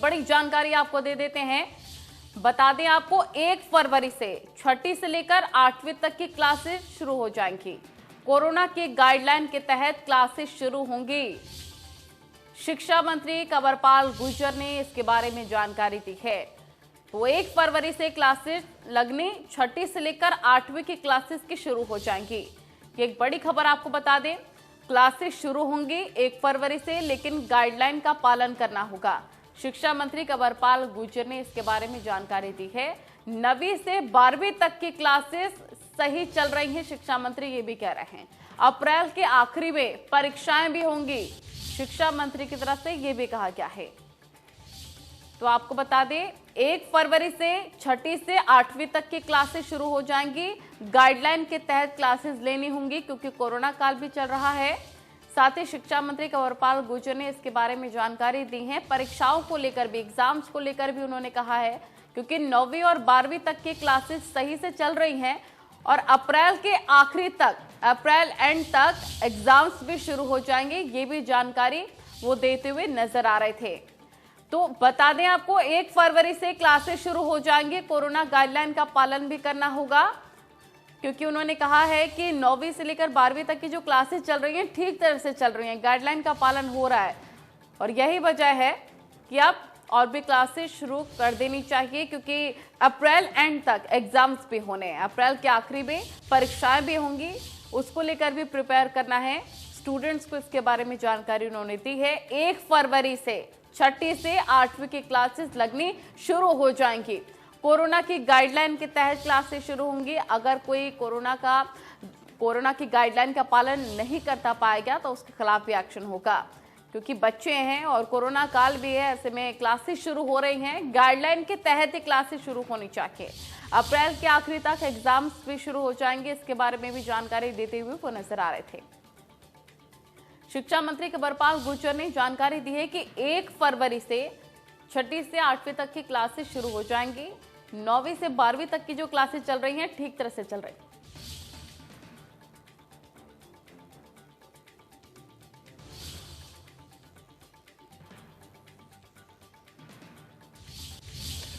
बड़ी जानकारी आपको दे देते हैं। बता दें आपको 1 फरवरी से छठी से लेकर 8वीं तक की क्लासेस शुरू हो जाएंगी। कोरोना के गाइडलाइन के तहत क्लासेस शुरू होंगी। शिक्षा मंत्री कंवरपाल गुर्जर ने इसके बारे में जानकारी दी है। तो 1 फरवरी से क्लासेस लगनी, छठी से लेकर 8वीं की क्लासेस की शुरू हो जाएंगी। ये एक बड़ी खबर आपको बता दें, क्लासेस शुरू होंगी 1 फरवरी से, लेकिन गाइडलाइन का पालन करना होगा। शिक्षा मंत्री कंवरपाल गुर्जर ने इसके बारे में जानकारी दी है। 9वीं से 12वीं तक की क्लासेस सही चल रही हैं, शिक्षा मंत्री ये भी कह रहे हैं। अप्रैल के आखिरी में परीक्षाएं भी होंगी, शिक्षा मंत्री की तरफ से ये भी कहा गया है। तो आपको बता दें 1 फरवरी से छठी से 8वीं तक की क्लासेस शुरू हो जाएंगी। गाइडलाइन के तहत क्लासेस लेनी होंगी क्योंकि कोरोना काल भी चल रहा है। साथ ही शिक्षा मंत्री कंवरपाल गुर्जर ने इसके बारे में जानकारी दी है। परीक्षाओं को लेकर भी, एग्जाम्स को लेकर भी उन्होंने कहा है, क्योंकि 9वीं और 12वीं तक की क्लासेस सही से चल रही हैं और अप्रैल के आखिरी तक, अप्रैल एंड तक एग्जाम्स भी शुरू हो जाएंगे। ये भी जानकारी वो देते हुए नजर आ रहे थे। तो बता दें आपको 1 फरवरी से क्लासेस शुरू हो जाएंगे। कोरोना गाइडलाइन का पालन भी करना होगा, क्योंकि उन्होंने कहा है कि 9वीं से लेकर 12वीं तक की जो क्लासेस चल रही हैं ठीक तरह से चल रही हैं, गाइडलाइन का पालन हो रहा है और यही वजह है कि अब और भी क्लासेस शुरू कर देनी चाहिए, क्योंकि अप्रैल एंड तक एग्जाम्स भी होने हैं, अप्रैल के आखिरी में परीक्षाएं भी होंगी, उसको लेकर भी प्रिपेयर करना है स्टूडेंट्स को। इसके बारे में जानकारी उन्होंने दी है। 1 फरवरी से छठी से 8वीं की क्लासेस लगनी शुरू हो जाएंगी। कोरोना की गाइडलाइन के तहत क्लासेस शुरू होंगी। अगर कोई कोरोना की गाइडलाइन का पालन नहीं करता पाएगा तो उसके खिलाफ भी एक्शन होगा, क्योंकि बच्चे हैं और कोरोना काल भी है, ऐसे में क्लासेस शुरू हो रही हैं। गाइडलाइन के तहत ही क्लासेस शुरू होनी चाहिए। अप्रैल के आखिरी तक एग्जाम्स भी शुरू हो जाएंगे। इसके बारे में भी जानकारी देते हुए वो नजर आ रहे थे। शिक्षा मंत्री कंवरपाल गुर्जर ने जानकारी दी है कि 1 फरवरी से छठी से 8वीं तक की क्लासेस शुरू हो जाएंगी। 9वीं से 12वीं तक की जो क्लासेस चल रही हैं ठीक तरह से चल रही हैं।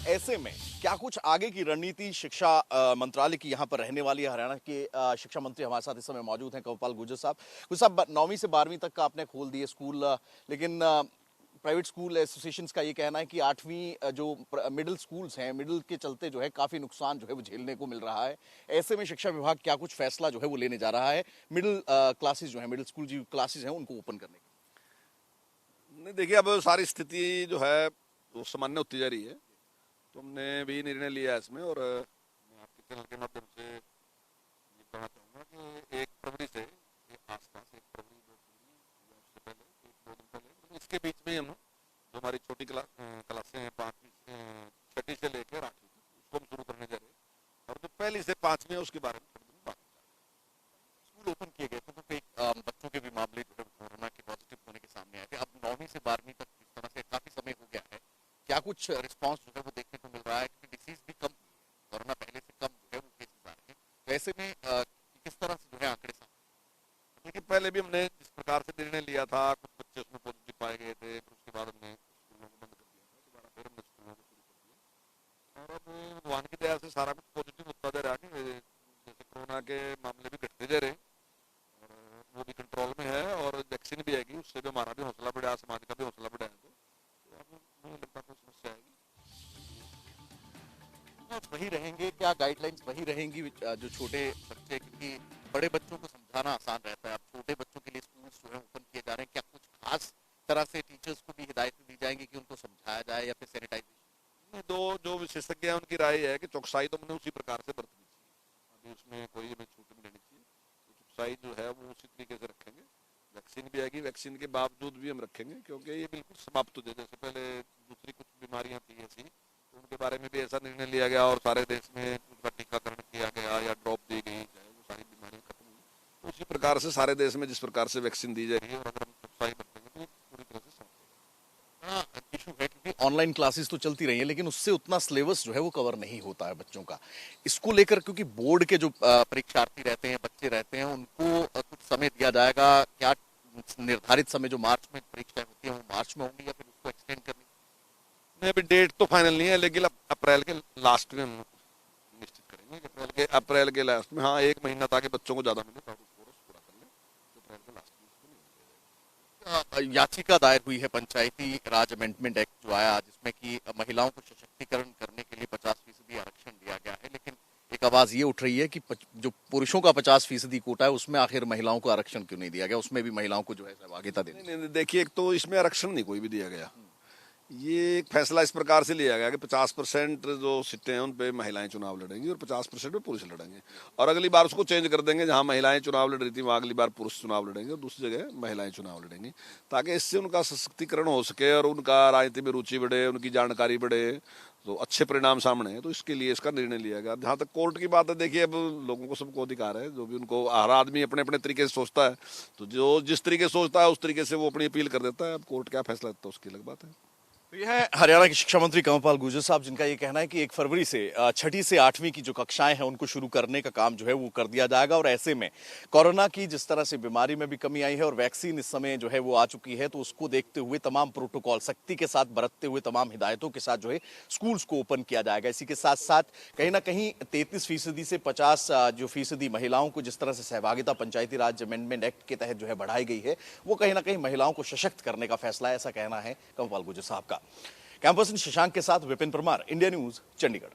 ऐसे में क्या कुछ आगे की रणनीति शिक्षा मंत्रालय की यहाँ पर रहने वाली है? हरियाणा के शिक्षा मंत्री हमारे साथ इस समय मौजूद हैं, कंवरपाल गुर्जर साहब। गुर्जर साहब, 9वीं से 12वीं तक का आपने खोल दिए स्कूल, लेकिन प्राइवेट स्कूल एसोसिएशंस का ये कहना है कि 8वीं जो मिडिल स्कूल्स हैं, मिडिल के चलते जो है काफ़ी नुकसान जो है वो झेलने को मिल रहा है। ऐसे में शिक्षा विभाग क्या कुछ फैसला जो है वो लेने जा रहा है मिडिल क्लासेस जो है, मिडिल स्कूल जो क्लासेस हैं उनको ओपन करने की? नहीं, देखिए, अब सारी स्थिति जो है वो सामान्य होती जा रही है, तो हमने भी निर्णय लिया इसमें। और मैं आपके चैनल के माध्यम से ये कहना चाहूँगा कि 1 फरवरी से आसपास, 1 फरवरी 2 फरवरी या उससे पहले, 1-2 दिन पहले, इसके बीच में हम जो हमारी छोटी क्लासें हैं 5वीं छठी से लेकर 8वीं तक, उसको हम शुरू करने जा रहे हैं। और जो पहली से 5वीं है उसके बारे में थोड़ी देर बात करेंगे। स्कूल ओपन किए गए थे तो कई बच्चों के भी मामले जो है कोरोना के पॉजिटिव होने के सामने आए थे। अब 9वीं से 12वीं तक इस तरह से काफी समय हो गया है, क्या कुछ रिस्पांस जो है वो देखने को मिल रहा है? क्योंकि डिसीज भी कम हुई है, कोरोना पहले से कम जो है वो केसेस आ रहे हैं, तो ऐसे में किस तरह से जो है आंकड़े सामने? देखिए, पहले भी हमने जिस प्रकार से निर्णय लिया था, कुछ बच्चे उसमें पॉजिटिव पाए गए थे, फिर उसके बाद हमने स्कूलों को बंद कर दिया था, दोबारा फिर हमने स्कूलों को शुरू कर दिया। और अब भगवान की दया से सारा कुछ पॉजिटिव होता जा रहा है, जैसे कोरोना के मामले भी घटते जा रहे हैं और वो भी कंट्रोल में है, और वैक्सीन भी आएगी, उससे भी हमारा भी हौसला बढ़ा, समाज का भी हौसला बढ़ा है। तो अब नहीं लगता कोई समस्या आएगी। वही रहेंगे क्या? गाइडलाइंस वही रहेंगी जो छोटे बच्चे, क्योंकि बड़े बच्चों को समझाना आसान रहता है, अब छोटे बच्चों के लिए स्कूल जो है ओपन किए जा रहे हैं, क्या कुछ खास तरह से टीचर्स को भी हिदायतें दी जाएंगी कि उनको समझाया जाए या फिर सैनिटाइजेशन? जो विशेषज्ञ हैं उनकी राय है कि चौकसाई तो हमने उसी प्रकार से बरतनी चाहिए, अभी उसमें कोई हमें छूट नहीं लेनी चाहिए। तो चौकसाई जो है वो उसी तरीके से रखेंगे। वैक्सीन भी आएगी, वैक्सीन के बावजूद भी हम रखेंगे, क्योंकि ये बिल्कुल समाप्त हो जाए। जैसे पहले दूसरी कुछ बीमारियां थी ऐसी, तो उनके बारे में भी ऐसा निर्णय लिया गया और सारे देश में उनका टीकाकरण किया गया या ड्रॉप दी गई, चाहे वो सारी बीमारियां खत्म हुई। तो उसी प्रकार से सारे देश में जिस प्रकार से वैक्सीन दी जा रही है, और अगर हम चौकसाई बरतेंगे तो पूरी तरह से इशू है, क्योंकि ऑनलाइन क्लासेस तो चलती रही है लेकिन उससे उतना सिलेबस जो है वो कवर नहीं होता है बच्चों का। इसको लेकर क्योंकि बोर्ड के जो परीक्षार्थी रहते हैं, बच्चे रहते हैं, उनको कुछ समय दिया जाएगा क्या? निर्धारित समय जो मार्च में परीक्षाएं होती है वो मार्च में होंगी या फिर उसको एक्सटेंड करनी? नहीं, अभी डेट तो फाइनल नहीं है, लेकिन अप्रैल के लास्ट में हम निश्चित करेंगे कि अप्रैल के लास्ट में, हाँ 1 महीना ताकि बच्चों को ज्यादा मिले, ताकि कोर्स पूरा कर ले, तो अप्रैल के लास्ट में इसको नहीं दिया जाएगा। याचिका दायर हुई है पंचायती राज अमेंडमेंट एक्ट जो आया, जिसमें कि महिलाओं को सशक्तिकरण करने के लिए 50% आरक्षण दिया गया है, लेकिन एक आवाज ये उठ रही है कि जो पुरुषों का 50% कोटा है उसमें आखिर महिलाओं को आरक्षण क्यों नहीं दिया गया, उसमें भी महिलाओं को जो है सहभागिता देनी। नहीं, देखिए, एक तो इसमें आरक्षण नहीं कोई भी दिया गया, ये एक फैसला इस प्रकार से लिया गया कि 50% जो सीटें हैं उन पे महिलाएं चुनाव लड़ेंगी और 50% पे पुरुष लड़ेंगे, और अगली बार उसको चेंज कर देंगे, जहां महिलाएं चुनाव लड़ रही थी वहां अगली बार पुरुष चुनाव लड़ेंगे और दूसरी जगह महिलाएं चुनाव लड़ेंगी, ताकि इससे उनका सशक्तिकरण हो सके और उनका राजनीति में रुचि बढ़े, उनकी जानकारी बढ़े, तो अच्छे परिणाम सामने है। तो इसके लिए इसका निर्णय लिया गया। जहाँ तक कोर्ट की बात है, देखिए अब लोगों को सबको अधिकार है, जो भी उनको, हर आदमी अपने अपने तरीके से सोचता है, तो जो जिस तरीके से सोचता है उस तरीके से वो अपनी अपील कर देता है। अब कोर्ट क्या फैसला देता है उसकी अलग बात है। तो यह है हरियाणा के शिक्षा मंत्री कंवरपाल गुर्जर साहब, जिनका ये कहना है कि 1 फरवरी से 6ठी से 8वीं की जो कक्षाएं हैं उनको शुरू करने का काम जो है वो कर दिया जाएगा, और ऐसे में कोरोना की जिस तरह से बीमारी में भी कमी आई है और वैक्सीन इस समय जो है वो आ चुकी है, तो उसको देखते हुए तमाम प्रोटोकॉल सख्ती के साथ बरतते हुए तमाम हिदायतों के साथ जो है स्कूल्स को ओपन किया जाएगा। इसी के साथ साथ कहीं ना कहीं 33% से 50% महिलाओं को जिस तरह से सहभागिता पंचायती राज अमेंडमेंट एक्ट के तहत जो है बढ़ाई गई है, वो कहीं ना कहीं महिलाओं को सशक्त करने का फैसला है, ऐसा कहना है कंवरपाल गुर्जर साहब का। कैंपस शशांक के साथ विपिन परमार, इंडिया न्यूज, चंडीगढ़।